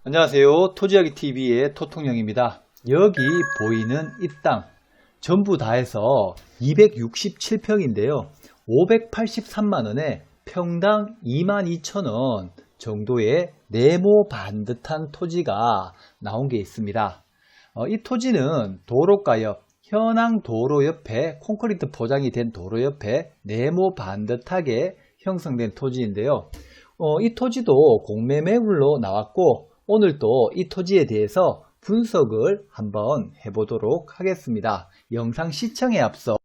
안녕하세요. 토지이야기TV의 토통령입니다. 여기 보이는 이 땅 전부 다 해서 267평인데요. 583만원에 평당 22,000원 정도의 네모 반듯한 토지가 나온 게 있습니다. 이 토지는 도로가 옆, 현황 도로 옆에 콘크리트 포장이 된 도로 옆에 네모 반듯하게 형성된 토지인데요. 이 토지도 공매매물로 나왔고 오늘 또 이 토지에 대해서 분석을 한번 해보도록 하겠습니다. 영상 시청에 앞서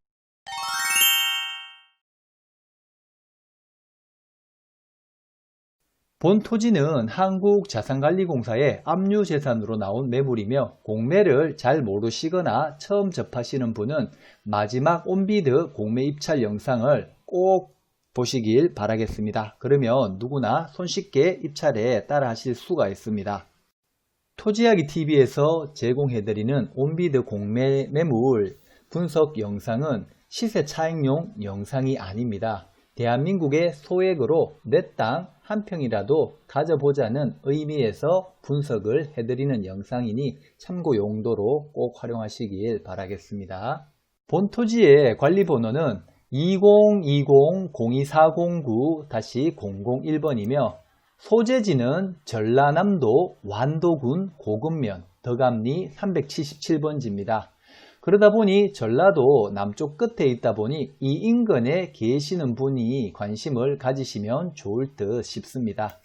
본 토지는 한국자산관리공사의 압류재산으로 나온 매물이며 공매를 잘 모르시거나 처음 접하시는 분은 마지막 온비드 공매 입찰 영상을 꼭 보시길 바라겠습니다. 그러면 누구나 손쉽게 입찰에 따라 하실 수가 있습니다. 토지이야기TV에서 제공해드리는 온비드 공매 매물 분석 영상은 시세 차익용 영상이 아닙니다. 대한민국의 소액으로 내 땅 한 평이라도 가져보자는 의미에서 분석을 해드리는 영상이니 참고 용도로 꼭 활용하시길 바라겠습니다. 본 토지의 관리번호는 2020-024009-001번이며 소재지는 전라남도 완도군 고금면 덕암리 377번지입니다. 그러다 보니 전라도 남쪽 끝에 있다 보니 이 인근에 계시는 분이 관심을 가지시면 좋을 듯 싶습니다.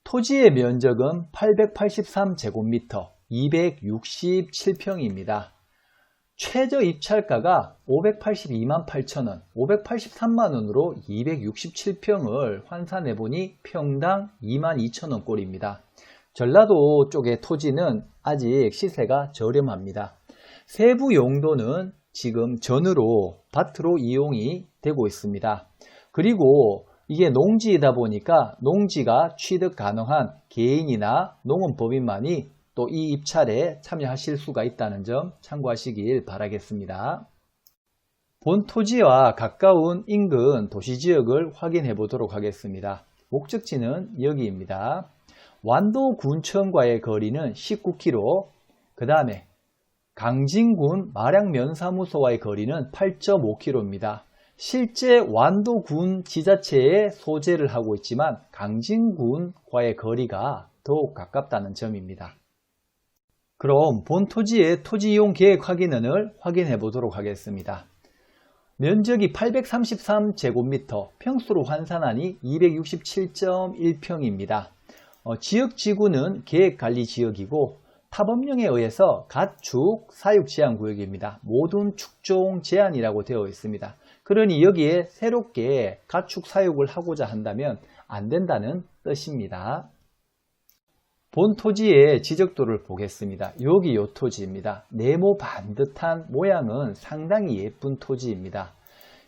토지의 면적은 883제곱미터 267평입니다. 최저 입찰가가 582만 8천원, 583만원으로 267평을 환산해보니 평당 22,000원 꼴입니다. 전라도 쪽의 토지는 아직 시세가 저렴합니다. 세부 용도는 지금 전으로 밭으로 이용이 되고 있습니다. 그리고 이게 농지이다 보니까 농지가 취득 가능한 개인이나 농업법인만이 또 이 입찰에 참여하실 수가 있다는 점 참고하시길 바라겠습니다. 본 토지와 가까운 인근 도시지역을 확인해 보도록 하겠습니다. 목적지는 여기입니다. 완도 군청과의 거리는 19km, 그 다음에 강진군 마량면사무소와의 거리는 8.5km입니다. 실제 완도군 지자체에 소재를 하고 있지만 강진군과의 거리가 더욱 가깝다는 점입니다. 그럼 본 토지의 토지이용 계획 확인을 확인해 보도록 하겠습니다. 면적이 833제곱미터, 평수로 환산하니 267.1평입니다. 지역지구는 계획관리지역이고 타법령에 의해서 가축 사육제한구역입니다. 모든 축종 제한이라고 되어 있습니다. 그러니 여기에 새롭게 가축 사육을 하고자 한다면 안 된다는 뜻입니다. 본 토지의 지적도를 보겠습니다. 여기 요 토지입니다. 네모 반듯한 모양은 상당히 예쁜 토지입니다.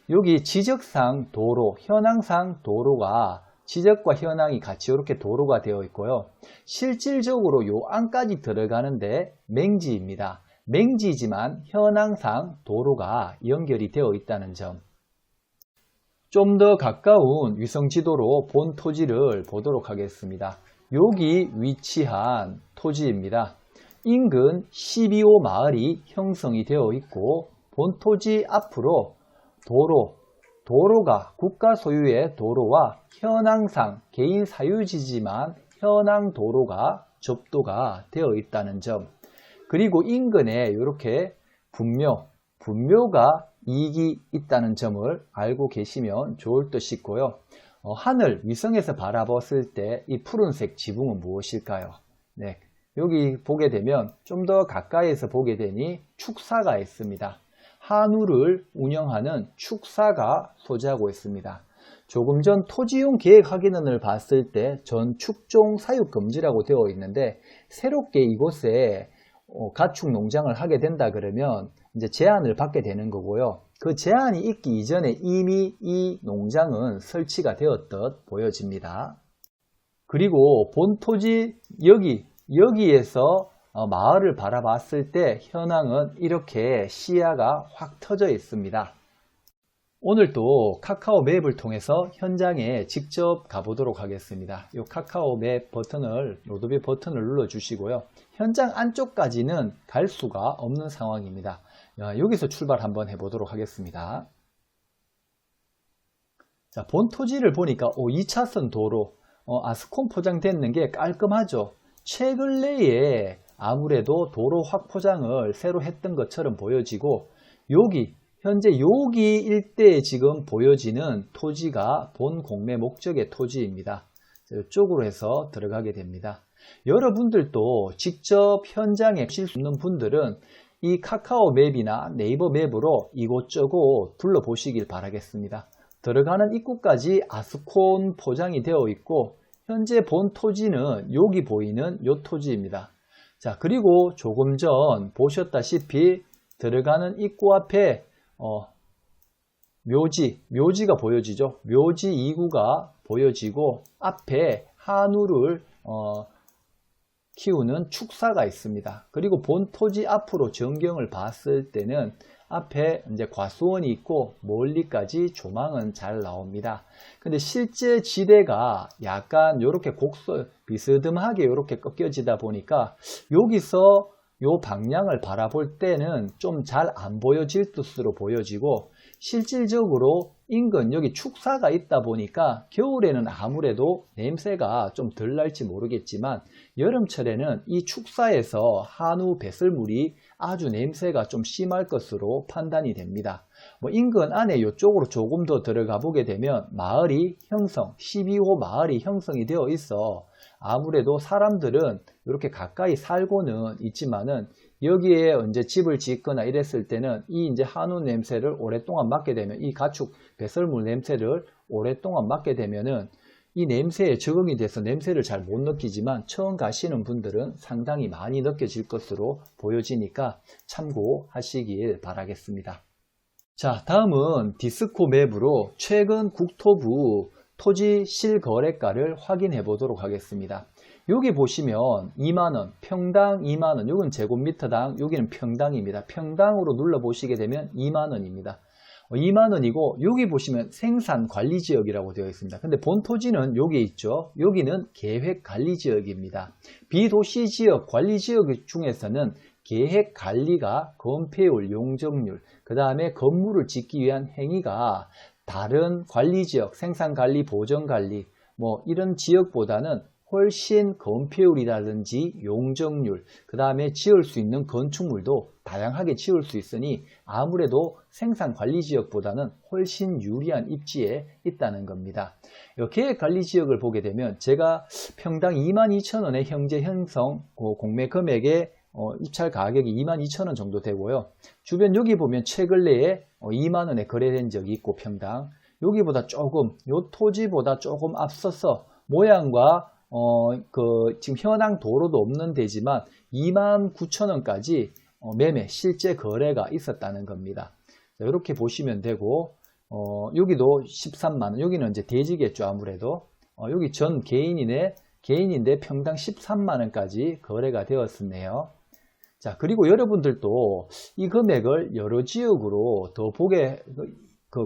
여기 지적상 도로, 현황상 도로가 지적과 현황이 같이 이렇게 도로가 되어 있고요. 실질적으로 요 안까지 들어가는데 맹지입니다. 맹지지만 현황상 도로가 연결이 되어 있다는 점. 좀 더 가까운 위성지도로 본 토지를 보도록 하겠습니다. 여기 위치한 토지입니다. 인근 12호 마을이 형성이 되어 있고 본 토지 앞으로 도로가 국가 소유의 도로와 현황상 개인 사유지지만 현황 도로가 접도가 되어 있다는 점, 그리고 인근에 이렇게 분묘가 이익이 있다는 점을 알고 계시면 좋을 듯 싶고요. 하늘 위성에서 바라봤을 때 이 푸른색 지붕은 무엇일까요? 네, 여기 보게 되면 좀 더 가까이에서 보게 되니 축사가 있습니다. 한우를 운영하는 축사가 소재하고 있습니다. 조금 전 토지용 계획 확인원을 봤을 때 전 축종 사육 금지라고 되어 있는데 새롭게 이곳에 가축 농장을 하게 된다 그러면 이제 제한을 받게 되는 거고요. 그 제한이 있기 이전에 이미 이 농장은 설치가 되었듯 보여집니다. 그리고 본 토지 여기에서 마을을 바라봤을 때 현황은 이렇게 시야가 확 터져 있습니다. 오늘 또 카카오 맵을 통해서 현장에 직접 가보도록 하겠습니다. 이 카카오 맵 버튼을, 로드뷰 버튼을 눌러 주시고요. 현장 안쪽까지는 갈 수가 없는 상황입니다. 여기서 출발 한번 해보도록 하겠습니다. 자, 본 토지를 보니까 2차선 도로, 아스콘 포장되는 게 깔끔하죠. 최근래에 아무래도 도로 확포장을 새로 했던 것처럼 보여지고, 현재 여기 일대에 지금 보여지는 토지가 본 공매 목적의 토지입니다. 이쪽으로 해서 들어가게 됩니다. 여러분들도 직접 현장에 오실 수 있는 분들은 이 카카오 맵이나 네이버 맵으로 이곳저곳 둘러보시길 바라겠습니다. 들어가는 입구까지 아스콘 포장이 되어 있고, 현재 본 토지는 여기 보이는 이 토지입니다. 자, 그리고 조금 전 보셨다시피 들어가는 입구 앞에 묘지가 보여지죠. 묘지 2구가 보여지고, 앞에 한우를 키우는 축사가 있습니다. 그리고 본 토지 앞으로 전경을 봤을 때는 앞에 이제 과수원이 있고 멀리까지 조망은 잘 나옵니다. 근데 실제 지대가 약간 이렇게 비스듬하게 이렇게 꺾여지다 보니까 여기서 요 방향을 바라볼 때는 좀 잘 안 보여질 뜻으로 보여지고, 실질적으로 인근 여기 축사가 있다 보니까 겨울에는 아무래도 냄새가 좀 덜 날지 모르겠지만, 여름철에는 이 축사에서 한우 배설물이 아주 냄새가 좀 심할 것으로 판단이 됩니다. 인근 안에 이쪽으로 조금 더 들어가 보게 되면 마을이 12호 마을이 형성이 되어 있어 아무래도 사람들은 이렇게 가까이 살고는 있지만은, 여기에 이제 집을 짓거나 이랬을 때는 이 이제 한우 냄새를 오랫동안 맡게 되면, 이 가축 배설물 냄새를 오랫동안 맡게 되면은 이 냄새에 적응이 돼서 냄새를 잘 못 느끼지만, 처음 가시는 분들은 상당히 많이 느껴질 것으로 보여지니까 참고하시길 바라겠습니다. 자, 다음은 디스코 맵으로 최근 국토부 토지 실거래가를 확인해 보도록 하겠습니다. 여기 보시면 2만원, 평당 2만원, 여기는 제곱미터당, 여기는 평당입니다. 평당으로 눌러 보시게 되면 2만원입니다. 2만원이고, 여기 보시면 생산관리지역이라고 되어 있습니다. 근데 본 토지는 여기 있죠. 여기는 계획관리지역입니다. 비도시지역 관리지역 중에서는 계획관리가 건폐율, 용적률, 그 다음에 건물을 짓기 위한 행위가 다른 관리지역, 생산관리, 보전관리 이런 지역보다는 훨씬 건폐율이라든지 용적률, 그 다음에 지을 수 있는 건축물도 다양하게 지을 수 있으니 아무래도 생산관리지역보다는 훨씬 유리한 입지에 있다는 겁니다. 계획관리지역을 보게 되면 제가 평당 22,000원의 현재 형성 공매 금액의 입찰 가격이 22,000원 정도 되고요. 주변 여기 보면 최근래에 2만원에 거래된 적이 있고, 평당 여기보다 조금, 요 토지보다 조금 앞서서 모양과 지금 현황 도로도 없는 데지만 29,000원까지 매매 실제 거래가 있었다는 겁니다. 자, 이렇게 보시면 되고, 여기도 13만원, 여기는 이제 대지겠죠. 아무래도 여기 전 개인인데 평당 13만원까지 거래가 되었었네요. 자, 그리고 여러분들도 이 금액을 여러 지역으로 더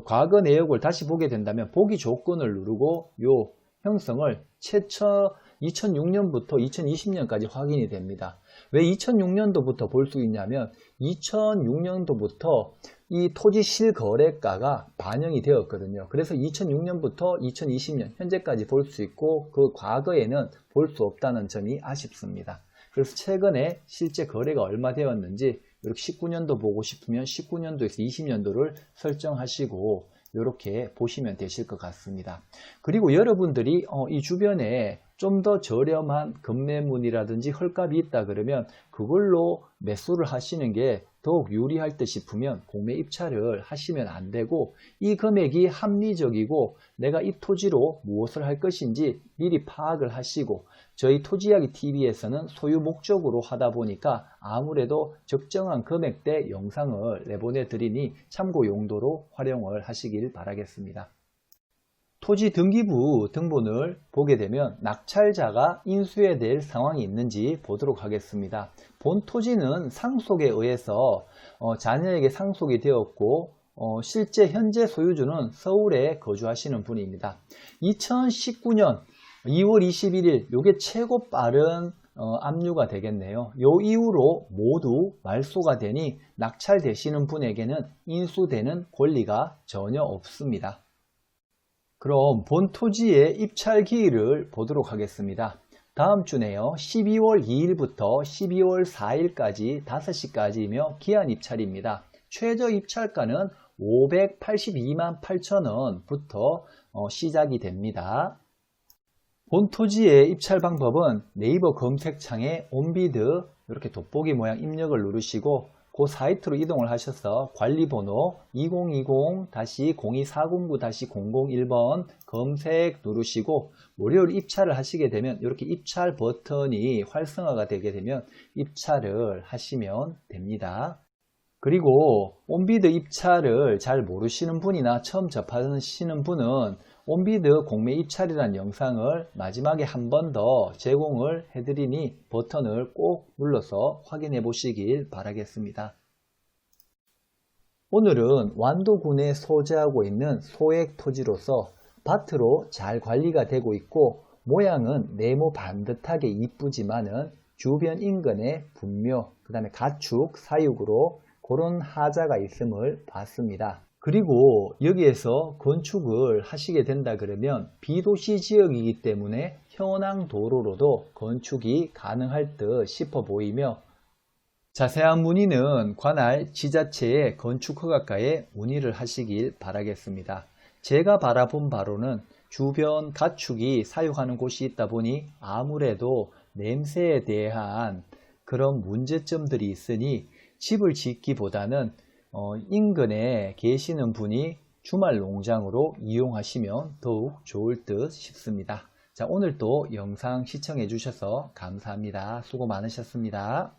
과거 내역을 다시 보게 된다면 보기 조건을 누르고 요 형성을 최초 2006년부터 2020년까지 확인이 됩니다. 왜 2006년도부터 볼 수 있냐면, 2006년도부터 이 토지 실거래가가 반영이 되었거든요. 그래서 2006년부터 2020년 현재까지 볼 수 있고, 그 과거에는 볼 수 없다는 점이 아쉽습니다. 그래서 최근에 실제 거래가 얼마 되었는지 이렇게 19년도 보고 싶으면 19년도에서 20년도를 설정하시고 이렇게 보시면 되실 것 같습니다. 그리고 여러분들이 이 주변에 좀 더 저렴한 급매물이라든지 헐값이 있다 그러면 그걸로 매수를 하시는 게 더욱 유리할 듯 싶으면 공매 입찰을 하시면 안 되고, 이 금액이 합리적이고 내가 이 토지로 무엇을 할 것인지 미리 파악을 하시고, 저희 토지이야기 TV에서는 소유 목적으로 하다 보니까 아무래도 적정한 금액대 영상을 내보내 드리니 참고 용도로 활용을 하시길 바라겠습니다. 토지 등기부 등본을 보게 되면 낙찰자가 인수해야 될 상황이 있는지 보도록 하겠습니다. 본 토지는 상속에 의해서 자녀에게 상속이 되었고, 실제 현재 소유주는 서울에 거주하시는 분입니다. 2019년 2월 21일 요게 최고 빠른 압류가 되겠네요. 요 이후로 모두 말소가 되니 낙찰되시는 분에게는 인수되는 권리가 전혀 없습니다. 그럼 본 토지의 입찰 기일을 보도록 하겠습니다. 다음 주네요. 12월 2일부터 12월 4일까지 5시까지이며 기한 입찰입니다. 최저 입찰가는 582만 8천원부터 시작이 됩니다. 본 토지의 입찰 방법은 네이버 검색창에 온비드 이렇게 돋보기 모양 입력을 누르시고 그 사이트로 이동을 하셔서 관리번호 2020-02409-001번 검색 누르시고 무료로 입찰을 하시게 되면 이렇게 입찰 버튼이 활성화가 되게 되면 입찰을 하시면 됩니다. 그리고 온비드 입찰을 잘 모르시는 분이나 처음 접하시는 분은 온비드 공매 입찰이라는 영상을 마지막에 한 번 더 제공을 해드리니 버튼을 꼭 눌러서 확인해 보시길 바라겠습니다. 오늘은 완도군에 소재하고 있는 소액 토지로서 밭으로 잘 관리가 되고 있고 모양은 네모 반듯하게 이쁘지만은 주변 인근의 분묘, 그 다음에 가축, 사육으로 그런 하자가 있음을 봤습니다. 그리고 여기에서 건축을 하시게 된다 그러면 비도시 지역이기 때문에 현황 도로로도 건축이 가능할 듯 싶어 보이며 자세한 문의는 관할 지자체의 건축허가과에 문의를 하시길 바라겠습니다. 제가 바라본 바로는 주변 가축이 사육하는 곳이 있다 보니 아무래도 냄새에 대한 그런 문제점들이 있으니 집을 짓기보다는 인근에 계시는 분이 주말 농장으로 이용하시면 더욱 좋을 듯 싶습니다. 자, 오늘도 영상 시청해 주셔서 감사합니다. 수고 많으셨습니다.